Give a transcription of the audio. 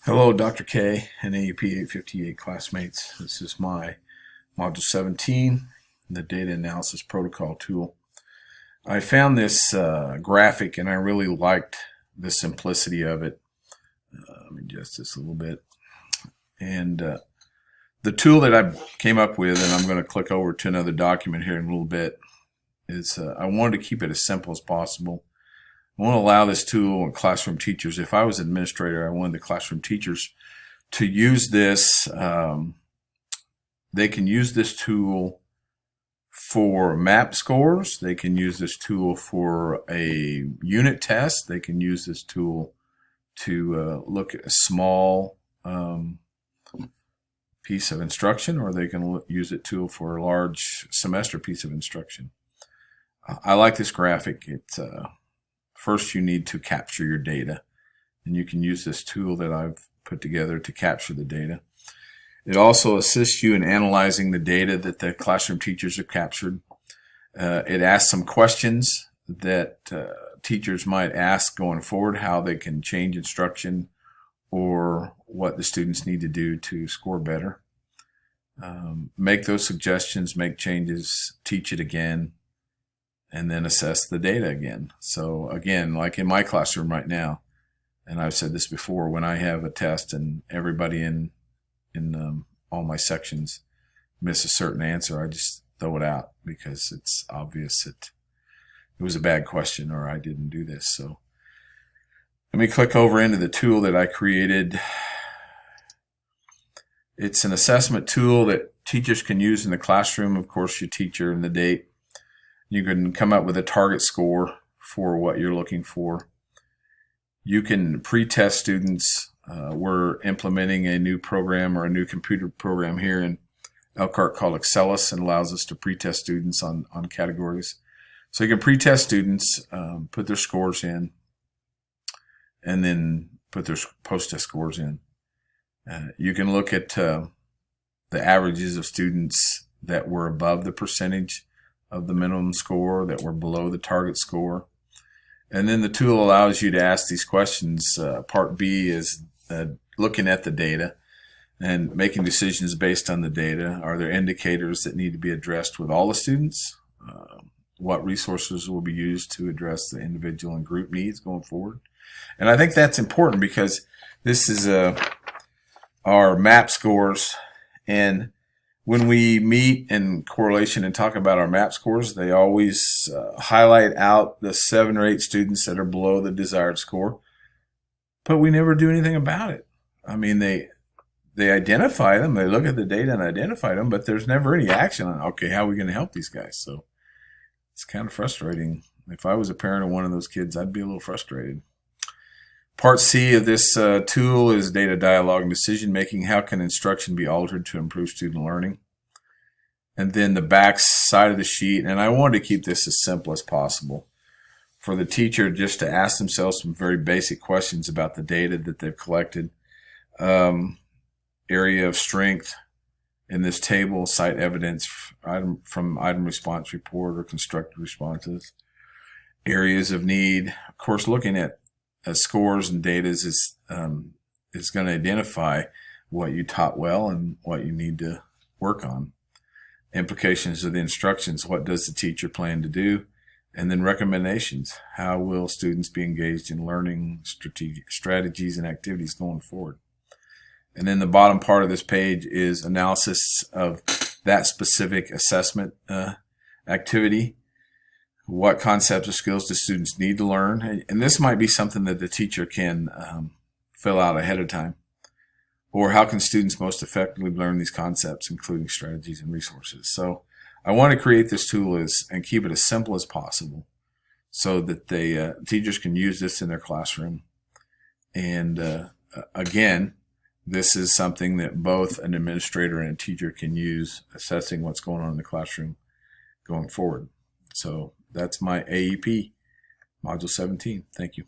Hello, Dr. K and AEP 858 classmates. This is my Module 17, the Data Analysis Protocol tool. I found this graphic and I really liked the simplicity of it. Let me adjust this a little bit. And the tool that I came up with, and I'm going to click over to another document here in a little bit, is I wanted to keep it as simple as possible. I want to allow this tool and classroom teachers, if I was administrator, I wanted the classroom teachers to use this. They can use this tool for map scores. They can use this tool for a unit test. They can use this tool to look at a small piece of instruction, or they can use it tool for a large semester piece of instruction. I like this graphic. First, you need to capture your data, and you can use this tool that I've put together to capture the data. It also assists you in analyzing the data that the classroom teachers have captured. It asks some questions that teachers might ask going forward, how they can change instruction or what the students need to do to score better. Make those suggestions, make changes, teach it again, and then assess the data again. So again, like in my classroom right now, and I've said this before, when I have a test and everybody in all my sections miss a certain answer, I just throw it out because it's obvious that it was a bad question or I didn't do this. So let me click over into the tool that I created. It's an assessment tool that teachers can use in the classroom. Of course, your teacher and the date. You can come up with a target score for what you're looking for. You can pre-test students. We're implementing a new program or a new computer program here in Elkhart called Excellus, and allows us to pre-test students on categories. So you can pre-test students, put their scores in, and then put their post-test scores in. You can look at the averages of students that were above the percentage of the minimum score, that were below the target score. And then the tool allows you to ask these questions. Part B is looking at the data and making decisions based on the data. Are there indicators that need to be addressed with all the students? What resources will be used to address the individual and group needs going forward? And I think that's important because this is our MAP scores, and when we meet in correlation and talk about our MAP scores, they always highlight out the 7 or 8 students that are below the desired score, but we never do anything about it. I mean, they identify them, they look at the data and identify them, but there's never any action on, okay, how are we going to help these guys? So it's kind of frustrating. If I was a parent of one of those kids, I'd be a little frustrated. Part C of this tool is data dialogue and decision making. How can instruction be altered to improve student learning? And then the back side of the sheet, and I wanted to keep this as simple as possible for the teacher just to ask themselves some very basic questions about the data that they've collected. Area of strength in this table, cite evidence from item response report or constructed responses. Areas of need, of course, looking at scores and data is going to identify what you taught well and what you need to work on. Implications of the instructions, what does the teacher plan to do? And then recommendations, how will students be engaged in learning strategies and activities going forward? And then the bottom part of this page is analysis of that specific assessment activity. What concepts or skills do students need to learn? And this might be something that the teacher can fill out ahead of time. Or how can students most effectively learn these concepts, including strategies and resources? So I want to create this tool and keep it as simple as possible so that teachers can use this in their classroom. And again, this is something that both an administrator and a teacher can use assessing what's going on in the classroom going forward. So that's my AEP, Module 17. Thank you.